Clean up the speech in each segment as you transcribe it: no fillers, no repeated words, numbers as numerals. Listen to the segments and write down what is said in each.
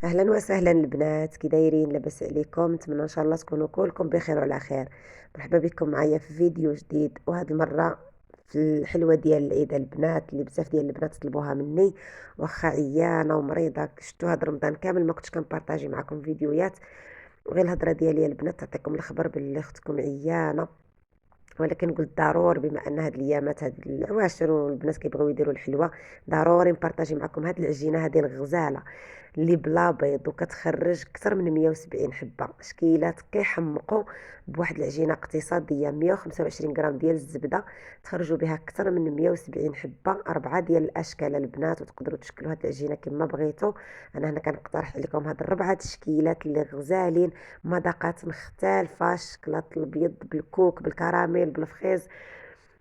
اهلا وسهلا البنات، كي دايرين؟ لاباس عليكم؟ نتمنى ان شاء الله تكونوا كلكم بخير وعلى خير. مرحبا بكم معايا في فيديو جديد، وهذه المره في الحلوه ديال العيد البنات اللي بزاف ديال البنات طلبوها مني. واخا عيانه ومريضه، شفتوا هذا رمضان كامل ما كنتش كنبارطاجي معكم فيديوهات، وغير الهضره ديالي يا البنات تعطيكم الخبر باللي اختكم عيانه. ولكن قلت ضروري بما ان هاد الايامات هاد العواشر والبنات كيبغيو يديروا الحلوه، ضروري نبارطاجي معكم هاد العجينه هذه الغزاله اللي بلا بيض وكتخرج اكثر من 170 حبه. شكيلات كيحمقوا بواحد العجينه اقتصاديه، 125 غرام ديال الزبده تخرجوا بها اكثر من 170 حبه، اربعه ديال الاشكال البنات، وتقدروا تشكلوا هاد العجينه كما بغيتوا. انا هنا كنقترح عليكم هاد الربعه تشكيلات اللي غزالين، مذاقات مختلفه، شكلاط البيض بالكوك بالكراميل بالفخيز،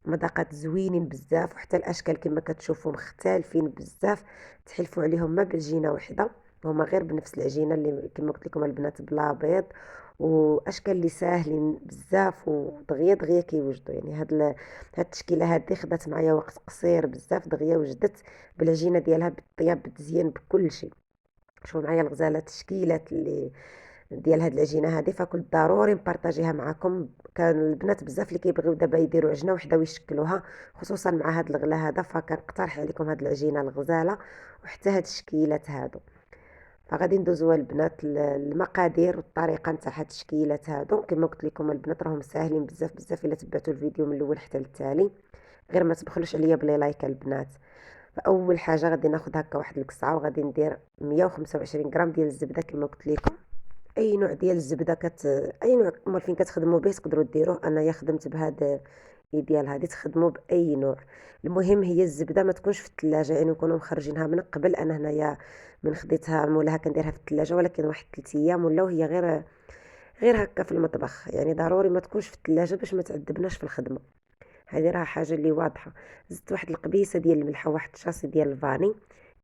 مذاقات زوينين بزاف، وحتى الاشكال كما كتشوفوا مختلفين بزاف. تحلفوا عليهم ما بعجينه وحده، هما غير بنفس العجينه اللي كما قلت لكم البنات بلا بيض، واشكال اللي ساهلين بزاف ودغيا دغيا كيوجدوا. يعني هاد التشكيله هذه خدات معايا وقت قصير بزاف، دغيا وجدت بالعجينه ديالها بالطياب بالتزيين بكل شيء. شوفوا معايا الغزاله التشكيلات اللي ديال هاد العجينه هذه، فكنت ضروري نبارطاجيها معكم. كان البنات بزاف اللي كيبغيو دابا يديروا عجينه وحده ويشكلوها، خصوصا مع هاد الغلا هذا، فكنقترح عليكم هاد العجينه الغزاله وحتى هاد الشكيلات هادو. فغادي ندوزوا البنات المقادير والطريقه نتاع هاد التشكيلات هادو. كما قلت لكم البنات راهم ساهلين بزاف بزاف الا تبعتوا الفيديو من الاول حتى للتالي، غير ما تبخلوش عليا بلي لايك البنات. فاول حاجه غادي ناخذ هكا واحد القصعه، وغادي ندير 125 غرام ديال الزبده. كما قلت لكم اي نوع ديال الزبده اي نوع فين كتخدموا به تقدروا ديروه، انايا خدمت بهذا ديال هذه، تخدموا باي نوع. المهم هي الزبده ما تكونش في الثلاجه، يعني نكونوا مخرجينها من قبل. انا هنايا من خديتها مولاها كنديرها في الثلاجه، ولكن واحد 3 ايام ولا وهي غير هكا في المطبخ. يعني ضروري ما تكونش في الثلاجه باش ما تعذبناش في الخدمه. هذه راه حاجه اللي واضحه. زدت واحد القبيصه ديال الملح، وواحد شاصي ديال الفاني،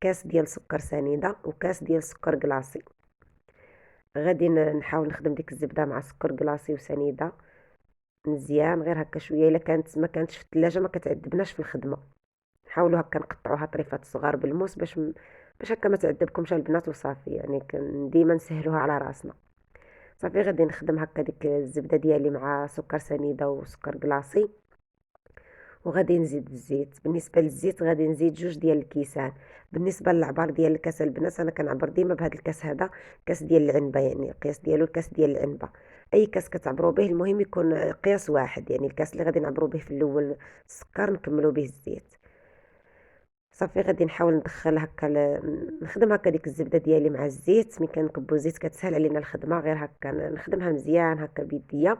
كاس ديال سكر سنيده، وكاس ديال سكر كلاصي. غادي نحاول نخدم ديك الزبده مع سكر كلاصي وسنيده مزيان، غير هكا شويه. الا كانت ما كانتش في الثلاجه ما كتعذبناش في الخدمه. نحاولوا هكا نقطعوها طريفات صغار بالموس باش هكا ما تعذبكمش البنات، وصافي. يعني ديما نسهلوها على راسنا. صافي غادي نخدم هكا ديك الزبده ديالي مع سكر سنيده وسكر كلاصي، وغادي نزيد الزيت. بالنسبه للزيت غادي نزيد 2 ديال الكيسان. بالنسبه للعبار ديال الكاس البنات، انا كنعبر ديما بهذا الكاس هذا، كاس ديال العنبه، يعني القياس ديالو الكاس ديال العنبه. اي كاس كتعبروا به المهم يكون قياس واحد، يعني الكاس اللي غادي نعبروا به في الاول السكر نكملوا به الزيت. صافي غادي نحاول ندخل هكا نخدم هكا ديك الزبده ديالي مع الزيت. ملي كنكبوا الزيت كتسهل علينا الخدمه، غير هكا نخدمها مزيان هكا بيديا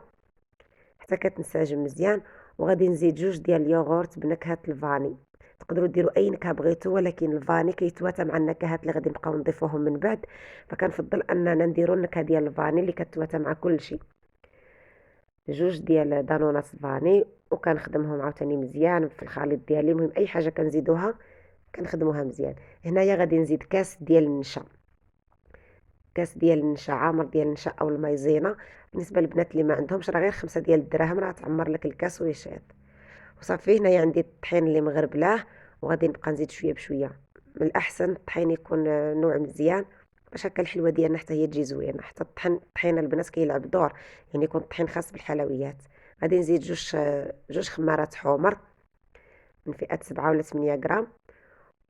حتى كتنسجم مزيان. وغادي نزيد 2 ديال اليوغورت بنكهه الفاني. تقدروا ديروا اي نكهه بغيتوا، ولكن الفاني كيتواتى مع النكهات اللي غادي نبقاو نضيفوهم من بعد، فكنفضل اننا نديروا النكهه ديال الفاني اللي كتواتى مع كل شيء. 2 ديال دانونات فاني، وكنخدمهم عاوتاني مزيان في الخليط ديالي. المهم اي حاجه كنزيدوها كنخدموها مزيان. هنايا غادي نزيد كاس ديال النشا، كاس ديال النشا عامر ديال النشا او المايزينا. بالنسبه للبنات اللي ما عندهمش راه غير 5 دراهم راه تعمر لك الكاس ويشيط. وصافي هنايا عندي الطحين اللي مغربلاه، وغادي نبقى نزيد شويه بشويه. من الاحسن الطحين يكون نوع مزيان باش هكا الحلوه ديالنا حتى هي تجي زوينه. حتى الطحين البنات كيلعب دور، يعني يكون الطحين خاص بالحلويات. غادي نزيد جوج خمارات حمر من فئه 7 ولا 8 غرام.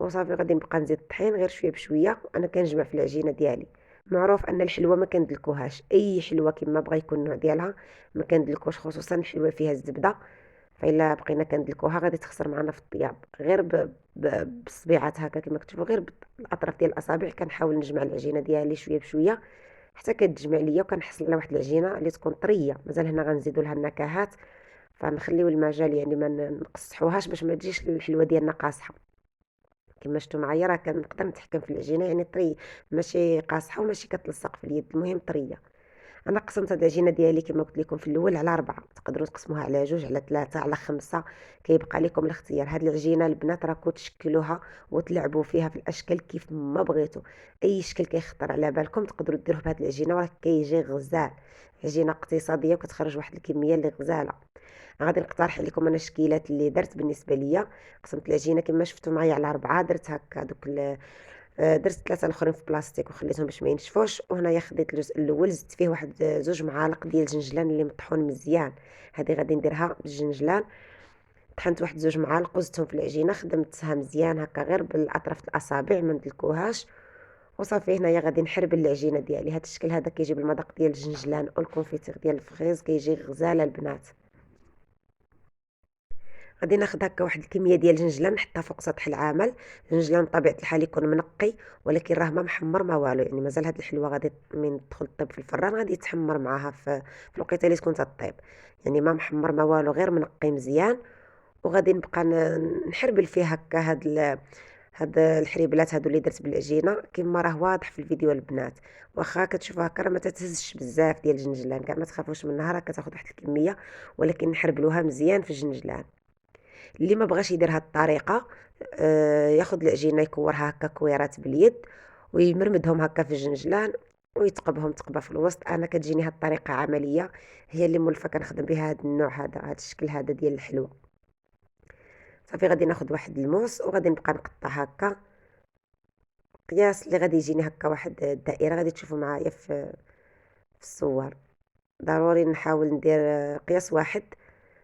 وصافي غادي نبقى نزيد الطحين غير شويه بشويه. انا كنجمع في العجينه ديالي. معروف ان الحلوه ما كندلكوهاش، اي حلوه كما بغى يكون النوع ديالها ما كندلكوش، خصوصا الحلوه فيها الزبده. فإلا بقينا كندلكوها غادي تخسر معنا في الطياب. غير بالصبيعات هكا كما كتشوفوا، غير بالاطراف ديال الاصابع كنحاول نجمع العجينه ديالي شويه بشويه حتى كتجمع ليا، وكنحصل على واحد العجينه اللي تكون طريه. مازال هنا غنزيدوا لها النكهات، فنخليو المجال يعني ما نقصحوهاش باش ما تجيش الحلوه ديالنا قاصحه. كما شفتوا معايا راه كنقدر نتحكم في العجينه، يعني طري، ماشي قاصحه وماشي كتلصق في اليد، المهم طريه. انا قسمت هاد العجينه ديالي كما قلت لكم في الاول على 4، تقدروا تقسموها على 2 على 3 على 5، كيبقى لكم الاختيار. هاد العجينه البنات راكم تشكلوها وتلعبوا فيها في الاشكال كيف ما بغيتوا. اي شكل كيخطر على بالكم تقدروا ديروه بهاد العجينه، وراه كيجي غزال. عجينه اقتصاديه وكتخرج واحد الكميه اللي غزاله. غادي نقترح عليكم انا الشكيلات اللي درت بالنسبه ليا. قسمت العجينه كما شفتوا معايا على 4، درت هكا دوك درت 3 الاخرين في بلاستيك وخليتهم باش ما ينشفوش. وهنايا خديت الجزء الاول زدت فيه واحد 2 معالق ديال الجنجلان اللي مطحون مزيان. هذه غادي نديرها بالجنجلان. طحنت واحد 2 معالق وزدتهم في العجينه، خدمتها مزيان هكا غير بالاطراف الاصابع ما ندلكوهاش. وصافي هنايا غادي نحرب العجينه ديالي. هذا الشكل هذا كيجيب المذاق ديال الجنجلان والكونفيتير ديال الفخيز، كيجي غزال البنات. غادي ناخد هكا واحد الكميه ديال الجنجلان نحطها فوق سطح العمل. الجنجلان بطبيعه الحال يكون منقي، ولكن راه ما محمر ما والو، يعني مازال هاد الحلوه غادي من تدخل طيب في الفران غادي يتحمر معاها في الوقيته اللي تكون تطيب. يعني ما محمر ما والو، غير منقي مزيان. وغادي نبقى نحربل فيه هكا هاد الحريبلات هادو اللي درت بالعجينه كما راه واضح في الفيديو البنات. واخا كتشوفوا هكا راه ما تتهزش بزاف ديال الجنجلان، كاع ما تخافوش منها، راه كتاخذ واحد الكميه، ولكن نحربلوها مزيان في الجنجلان. اللي ما بغاش يدير هاد الطريقه ياخذ العجينه يكورها هكا كويرات باليد ويمرمدهم هكا في الجنجلان ويتقبهم تقبه في الوسط. انا كتجيني هاد الطريقه عمليه، هي اللي مولفه كنخدم بها هاد النوع هذا، هاد الشكل هذا ديال الحلوه. صافي غادي ناخذ واحد الموس وغادي نبقى نقطع هكا قياس اللي غادي يجيني هكا واحد الدائره. غادي تشوفوا معايا في الصور. ضروري نحاول ندير قياس واحد.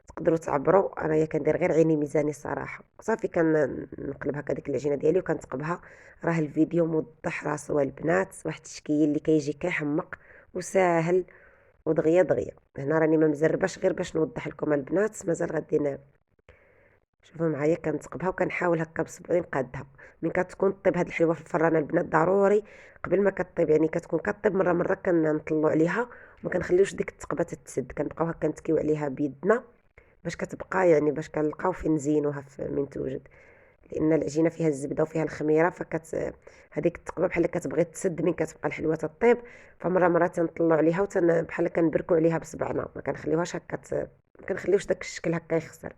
تقدروا تعبروا، انايا كندير غير عيني ميزاني الصراحه. صافي كنقلب هكا ديك العجينه ديالي وكنتقبها. راه الفيديو موضح راسو البنات، واحد التشكيل اللي كيجي كيحمق وساهل ودغيا دغيا. هنا راني ما مزرباش غير باش نوضح لكم البنات، مازال غادي شوفوا معايا كنتقبها وكنحاول هكا بصبعي نقادها. من كتكون طيب هاد الحلوه في الفران البنات ضروري قبل ما كطيب، يعني كتكون كطيب مره مره كنطلعوا عليها وما كنخليوش ديك التقبه تتسد، كنبقاو هكا نتكيو عليها بيدنا باش كتبقى، يعني باش كنلقاو فين نزينوها من توجد. لان العجينه فيها الزبده وفيها الخميره، هذيك التقبه بحال كتبغي تسد من كتبقى الحلوه تطيب. فمره مره تنطلعوا عليها بحال كنبركوا عليها بصبعنا، ما كنخليوهاش هكا ما كنخليوش داك الشكل هكا يخسر.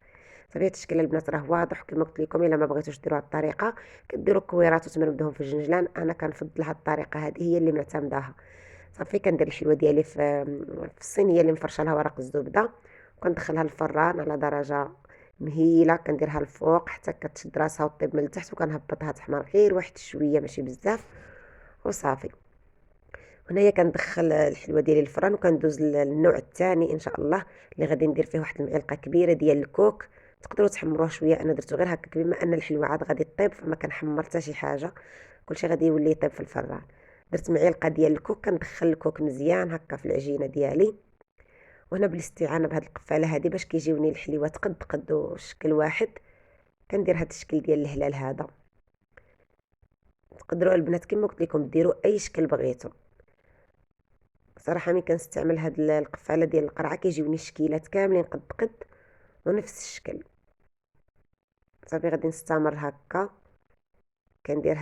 صافي هاد الشكل البنات راه واضح. كما قلت لكم الا ما بغيتوش ديروا هاد الطريقه كديروا كويرات وتمرمدوهم في الجنجلان، انا كنفضل هاد الطريقه هذه، هي اللي معتمداها. صافي كندير الحلوه ديالي في الصينيه اللي مفرشه لها ورق الزبده، وكندخلها للفران على درجه مهيله. كنديرها الفوق حتى كتشد راسها وطيب من التحت، وكنهبطها تحمر غير واحد شويه ماشي بزاف وصافي. هنايا كندخل الحلوه ديالي للفران وكندوز للنوع الثاني ان شاء الله، اللي غادي ندير فيه واحد المعلقه كبيره ديال الكوك. تقدروا تحمروه شويه، انا درتو غير هكا بما ان الحلوه عاد غادي طيب فما كنحمر حتى شي حاجه، كلشي غادي يولي يطيب في الفران. درت معلقه ديال الكوك، كندخل الكوك مزيان هكا في العجينه ديالي. وهنا بالاستعانه بهاد القفاله هادي باش كيجيوني الحليوات قد قد وشكل واحد، كندير هاد الشكل ديال الهلال هذا. تقدروا البنات كما قلت لكم ديروا اي شكل بغيتو. صراحه ملي كنستعمل هاد القفاله ديال القرعه كيجيوني الشكيلات كاملين قد قد ونفس الشكل. صافي غادي نستمر هكا كندير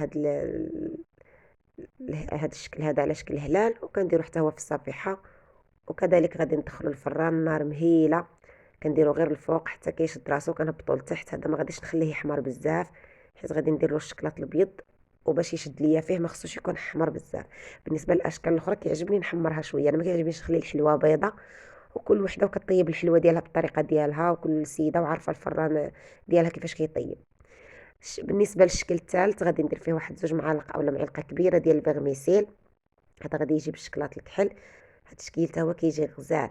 هاد الشكل هذا على شكل هلال، وكنديرو حتى هو في الصفيحه. وكذلك غادي ندخلو الفران النار مهيله، كنديرو غير الفوق حتى كيشد راسو، كنهبطو لتحت. هذا ما غاديش نخليه يحمر بزاف حيت غادي ندير له الشكلاط الابيض، وباش يشد ليا فيه ما خصوش يكون حمر بزاف. بالنسبه للاشكال الاخرى كيعجبني نحمرها شويه، انا ما كيعجبنيش نخلي الحلوه بيضه. وكل وحده وكطيب الحلوه ديالها بالطريقه ديالها، وكل سيده وعارفه الفران ديالها كيفاش كيطيب. بالنسبه للشكل الثالث غادي ندير فيه واحد 2 معالق اولا معلقه كبيره ديال الفيرميسيل. هذا غادي يجيب الشكلاط الكحل. هاد الشكل حتى هو كيجي غزال.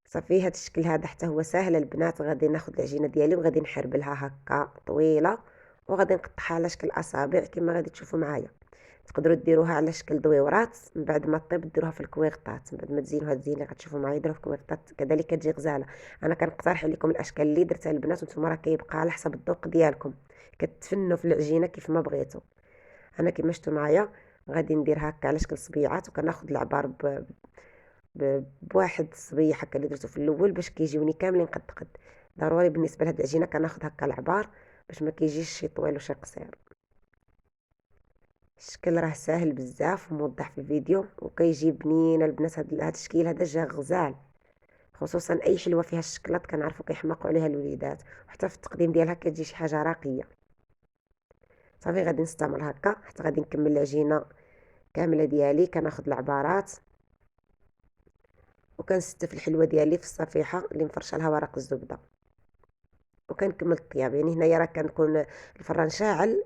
صافي هاد الشكل هذا حتى هو ساهل البنات. غادي ناخذ العجينه ديالي وغادي نحربلها هكا طويله، وغادي نقطعها على شكل اصابع كما غادي تشوفوا معايا. تقدروا ديروها على شكل دويورات، من بعد ما طيب ديروها في الكويغطات، من بعد ما تزينوها الزين اللي غتشوفوا معايا ديروها في الكويغطات كذلك كتجي غزاله. انا كنقترح عليكم الاشكال اللي درتها البنات، وانتم راه كيبقى على حسب الذوق ديالكم، كتفنوا في العجينه كيف ما بغيتوا. انا كما شفتوا معايا غادي ندير هكا على شكل صبيعات، وكناخذ العبار بواحد الصبيح هكا اللي درتو في الاول باش كيجيوني كاملين قد قد. ضروري بالنسبه لهاد العجينه كناخذ هكا العبار باش ما كيجيش شي طويل وشي قصير. الشكل راه ساهل بزاف وموضح في الفيديو وكيجي بنين البنات. هاد الشكل هذا جا غزال، خصوصا اي حلوه فيها الشكلاط كنعرفوا كيحماقوا عليها الوليدات، وحتى في التقديم ديالها كتجي شي حاجه راقيه. صافي غادي نستمر هكا حتى غادي نكمل العجينه كامله ديالي. كناخذ العبارات وكنستف الحلوه ديالي في الصفيحه اللي مفرشه لها ورق الزبده، وكنكمل الطياب. يعني هنايا راه كنكون الفران شاعل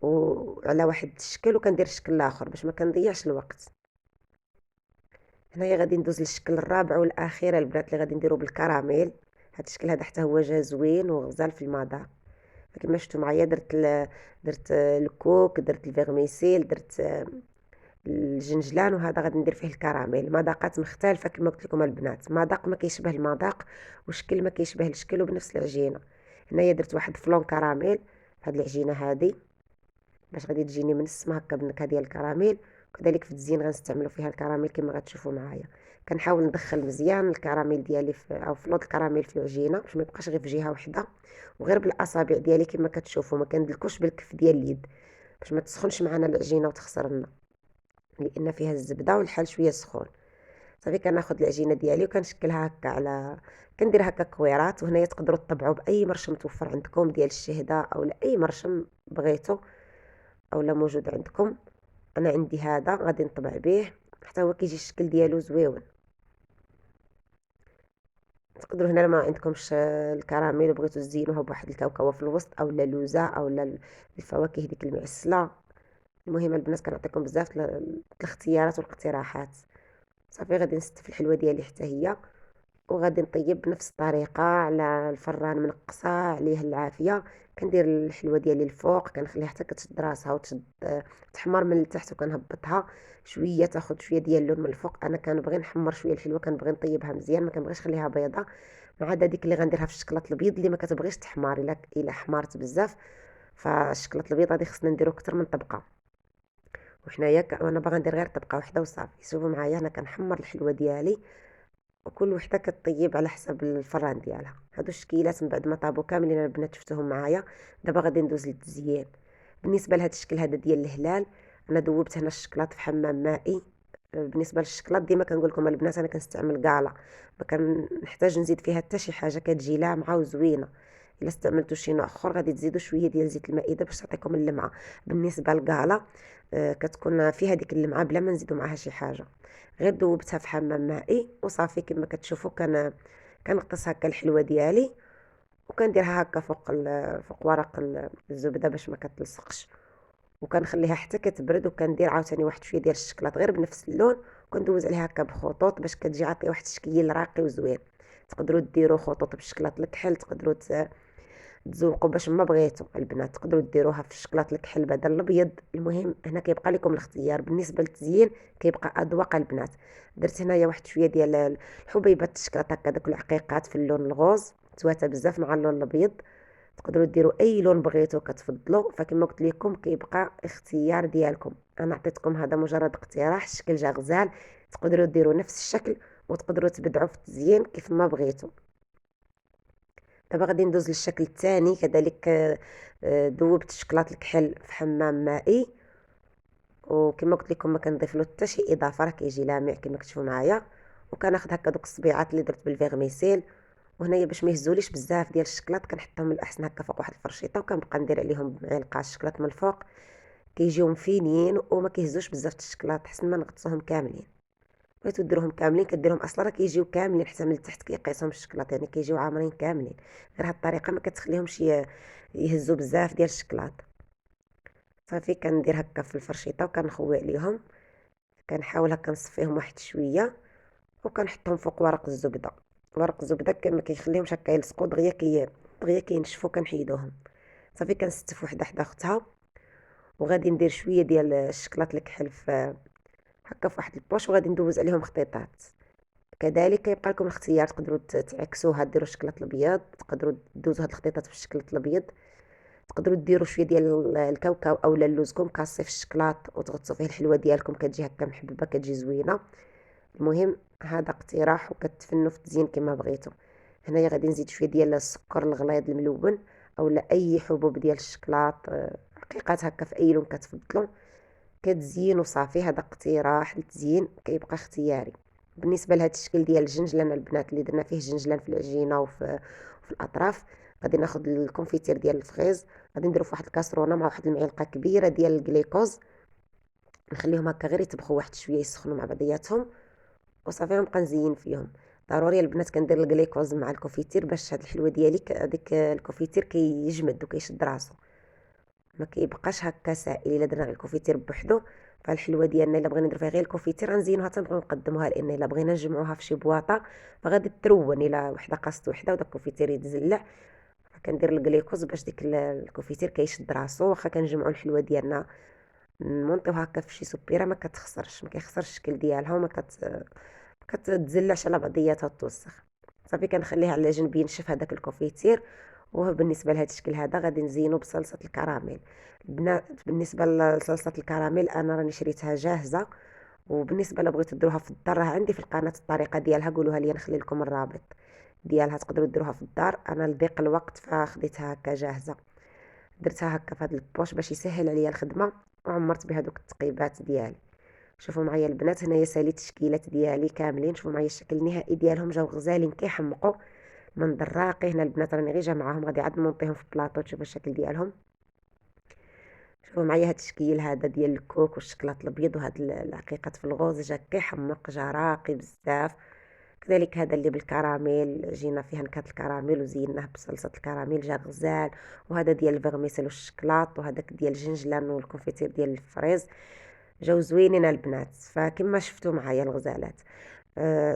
وعلى واحد الشكل، وكندير الشكل الاخر باش ما كنضيعش الوقت. هنايا غادي ندوز للشكل الرابع والاخير البنات اللي غادي نديرو بالكراميل. هاد الشكل هذا حتى هو جا زوين وغزال في المذاق. كما شفتوا معايا درت الكوك، درت الفيرميسيل، درت الجنجلان، وهذا غادي ندير فيه الكراميل. مذاقات مختلفه كما قلت لكم البنات، مذاق ما كيشبه المذاق، وشكل ما كيشبه الشكل، وبنفس العجينه. هنايا درت واحد فلون كراميل. هاد العجينه هذه باش غادي تجيني منسمه هكا بالنكهه ديال الكراميل. كذلك في التزيين غنستعملوا فيها الكراميل كما غتشوفوا معايا. كنحاول ندخل مزيان الكراميل ديالي او فلوط الكراميل في العجينه باش ما يبقاش غير في جهه واحده، وغير بالاصابع ديالي كما كتشوفوا، ما كندلكوش بالكف ديال اليد باش ما تسخنش معنا العجينه وتخسر لنا، لان فيها الزبده والحال شويه سخون. صافي كناخذ العجينه ديالي وكنشكلها هكا على، كندير هكا كويرات. وهنايا تقدروا تطبعوا باي مرشم متوفر عندكم ديال الشهده او اي مرشم بغيتو او لا موجود عندكم. انا عندي هذا غادي نطبع به حتى هو كيجي الشكل ديالو زويون. تقدروا هنا ما عندكمش الكراميل وبغيتو تزينوها بواحد الكاوكاوه في الوسط او لا لوزه او لا الفواكه ديك المعسله. المهم البنات كنعطيكم بزاف الاختيارات والاقتراحات. صافي غادي نستف الحلوه ديالي حتى هي، وغادي نطيب بنفس الطريقه على الفران منقصه عليه العافيه. كندير الحلوه ديالي الفوق، كنخليها حتى كتشد راسها وتشد تحمر من التحت، وكنهبطها شويه تاخذ شويه ديال اللون من الفوق. انا كنبغي نحمر شويه الحلوه، كنبغي نطيبها مزيان، ما كنبغيش نخليها بيضه، ما عدا ديك اللي غنديرها في الشكلاط البيض اللي ما كتبغيش تحمر. الا حمرت بزاف فالشكلاط البيض غادي خصنا نديرو اكثر من طبقه. وحنايا انا باغا ندير غير طبقه واحده وصافي. شوفوا معايا هنا كنحمر الحلوه ديالي، وكل وحده كطيب على حسب الفران ديالها. هادو الشكيلات من بعد ما طابوا كاملين البنات شفتوهم معايا. دابا غادي ندوز للتزيين. بالنسبه لهذا الشكل هذا ديال الهلال، انا دوبت هنا الشكلاط في حمام مائي. بالنسبه للشكلاط ديما كنقول لكم البنات انا كنستعمل كالا، ما كنحتاج نزيد فيها حتى شي حاجه، كتجي لامعه وزوينه. الا استعملتوا شي نوع اخر غادي تزيدوا شويه ديال زيت المائده باش تعطيكم اللمعه. بالنسبه للكالا كتكون فيها ديك اللمعه بلا ما نزيدوا معاها شي حاجه. غير دوبتها في حمام مائي وصافي. كما كتشوفوا كنغطس هكا الحلوه ديالي، وكنديرها هكا فوق ورق الزبده باش ما كتلصقش، وكنخليها حتى كتبرد. وكندير عاوتاني واحد شويه ديال الشكلاط غير بنفس اللون، وكندوز عليها هكا بخطوط باش كتجي عطيه واحد الشكل راقي وزوين. تقدروا ديروا خطوط بالشكلاط الكحل، تقدروا تزوقوا باش ما بغيتوا البنات، تقدروا ديروها في الشكلاط الكحل بدل الابيض. المهم هنا كيبقى لكم الاختيار. بالنسبه للتزيين كيبقى اذواق البنات. درت هنايا واحد شويه ديال الحبيبات الشكلاط هكا داك العقيقات في اللون الغوز، زويته بزاف مع اللون الابيض. تقدروا ديروا اي لون بغيتو كتفضلوا، فكما قلت لكم كيبقى اختيار ديالكم. انا عطيتكم هذا مجرد اقتراح، الشكل جا غزال. تقدروا ديروا نفس الشكل وتقدروا تبدعوا في التزيين كيف ما بغيتوا. دابا غادي ندوز للشكل الثاني. كذلك ذوبت الشكلاط الكحل في حمام مائي، وكما قلت لكم ما كنضيف له حتى شي اضافه، راه كيجي لامع كما كتشوفوا معايا. وكناخذ هكا دوك الصبيعات اللي درت بالفيغميسيل، وهنايا باش ما يهزوليش بزاف ديال الشكلاط كنحطهم من الاحسن هكا فوق واحد الفرشيطه، وكنبقى ندير عليهم معلقه الشكلاط من الفوق. كيجيو مفينين وما كيهزوش بزاف الشكلاط حسن ما نغطسوهم كاملين. بغيتو ديروهم كاملين كديرهم اصلا راه كيجيو كاملين حتى من التحت كيقيسهم الشكلاط، يعني كيجيو عامرين كاملين. غير هاد الطريقه ما كتخليهمش يهزوا بزاف ديال الشكلاط. صافي كندير هكا في الفرشيطه وكنخوي عليهم، كنحاول هكا نصفيهم واحد شويه، وكنحطهم فوق ورق الزبده. ورق الزبده ما كيخليهمش هكا يلصقوا دغيا، دغيا كينشفوا كنحيدوهم. صافي كنستف وحده حدا اختها، وغادي ندير شويه ديال الشكلاط الكحل في هكا في واحد البوش، وغادي ندوز عليهم خطيطات. كذلك كيبقى لكم الاختيار، تقدروا تعكسوها ديروا الشكلاط الابيض، تقدروا دوزوا هاد الخطيطات في الشكلاط الابيض، تقدروا ديروا شويه ديال الكاوكاو اولا اللوز كومكاسي في الشكلاط وتغطسوا فيه الحلوه ديالكم، كتجي هكا محببه كتجي زوينه. المهم هذا اقتراح وكتفنوا في التزيين كما بغيتوا. هنايا غادي نزيد شويه ديال السكر الغليظ الملون اولا اي حبوب ديال الشكلاط، حقيقات هكا في اي لون كتفضلوا كتزين وصافي. هذا اقتراح للتزيين كيبقى اختياري. بالنسبه لهذا الشكل ديال الجنجلان البنات اللي درنا فيه جنجلان في العجينه وفي الاطراف، غادي ناخذ الكونفيتير ديال الفريز، غادي نديرو في واحد الكاسرونه مع واحد المعلقه كبيره ديال الجليكوز، نخليهم هكا غير يطبخوا واحد شويه يسخنوا مع بعضياتهم، وصافي غنبقى نزين فيهم. ضروري البنات كندير الجليكوز مع الكونفيتير باش هاد الحلوه ديالي هذيك الكونفيتير كيجمد وكيشد راسو. ما كيبقاش هكا سائل. الا درنا غير الكونفيتير بوحدو، فالحلوه ديالنا الا بغينا نديرو فيها غير الكونفيتير غنزينوها تنبغيو نقدموها، لان الا بغينا نجمعوها في شي بواطه فغادي ترون. الا وحده قاصت وحده وداك الكونفيتير يتزلع، فكندير الكليكوز باش ديك الكونفيتير كيشد راسو. واخا كنجمعو الحلوه ديالنا نمونطيوها هكا في شي سوبيره ما كتخسرش، ما كيخسرش الشكل ديالها، وما كتتزلعش على بعضياتها وتوسخ. صافي كنخليها على جنب ينشف هذاك الكونفيتير. وبالنسبه لهذا الشكل هذا غادي نزينو بصلصه الكراميل. البنات بالنسبه لصلصه الكراميل انا راني شريتها جاهزه، وبالنسبه لا بغيتو ديروها في الدار راه عندي في القناه الطريقه ديالها، قولوها لي نخلي لكم الرابط ديالها تقدروا ديروها في الدار. انا لضيق الوقت فخديتها هكا جاهزه، درتها هكا في هذا البوش باش يسهل عليا الخدمه، وعمرت بهذوك التقيبات ديالي. شوفوا معايا البنات، هنايا ساليت التشكيلات ديالي كاملين. شوفوا معايا الشكل النهائي ديالهم، جاو غزالين كيحمقوا، منظر راقي. هنا البنات راني غير جامعاهم، غادي عاد نونطيهم في بلاطو تشوفوا الشكل ديالهم. شوفوا معايا هاد التشكيل هذا ديال الكوك والشكلاط الابيض، وهاد العقيقات في الغوز جا كيحمق، جا راقي بزاف. كذلك هذا اللي بالكراميل، جينا فيه نكهه الكراميل وزيناه بصلصه الكراميل، جا غزال. وهذا ديال الفيرميسيل والشكلاط، وهذاك ديال الجنجلان والكونفيتير ديال الفريز، جاو زوينين البنات. فكما شفتوا معايا الغزالات،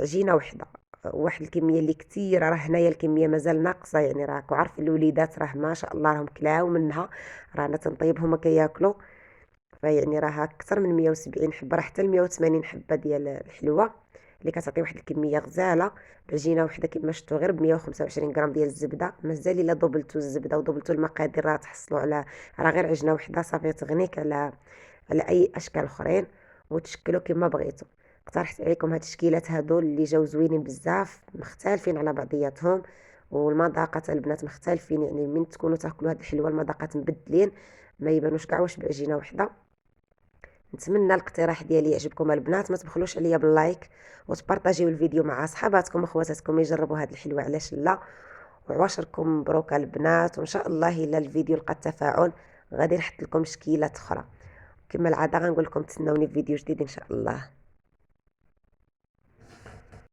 عجينه وحده، واحد الكميه اللي كتيره. راه هنايا الكميه مازال ناقصه، يعني راكو عارف الوليدات راه ما شاء الله راهم كلاو منها، رانا تنطيب هما كياكلوا. فيعني راها اكثر من 170 حبه، راه حتى 180 حبه ديال الحلوه اللي كتعطي واحد الكميه غزاله. بعجينه وحده كما شفتوا غير ب 125 غرام ديال الزبده. مازال الا ضبلتوا الزبده وضبلتوا المقادير راه تحصلوا على، راه غير عجينه وحده صافي تغنيك على اي اشكال اخرين، وتشكلوا كما بغيتوا. اقترحت عليكم هاد التشكيلات هادو اللي جاو زوينين بزاف، مختلفين على بعضياتهم، والمذاقات البنات مختلفين. يعني من تكونوا تاكلوا هاد الحلوه المذاقات مبدلين، ما يبانوش كاع واش بعجينه وحده. نتمنى الاقتراح ديالي يعجبكم البنات. ما تبخلوش عليا باللايك، وتبارطاجيو الفيديو مع صحاباتكم وخواتاتكم يجربوا هاد الحلوه، علاش لا. وعواشركم مبروك البنات، وان شاء الله الا الفيديو لقى التفاعل غادي نحط لكم تشكيلات اخرى. كما العاده غنقول لكم تسناوني في فيديو جديد ان شاء الله.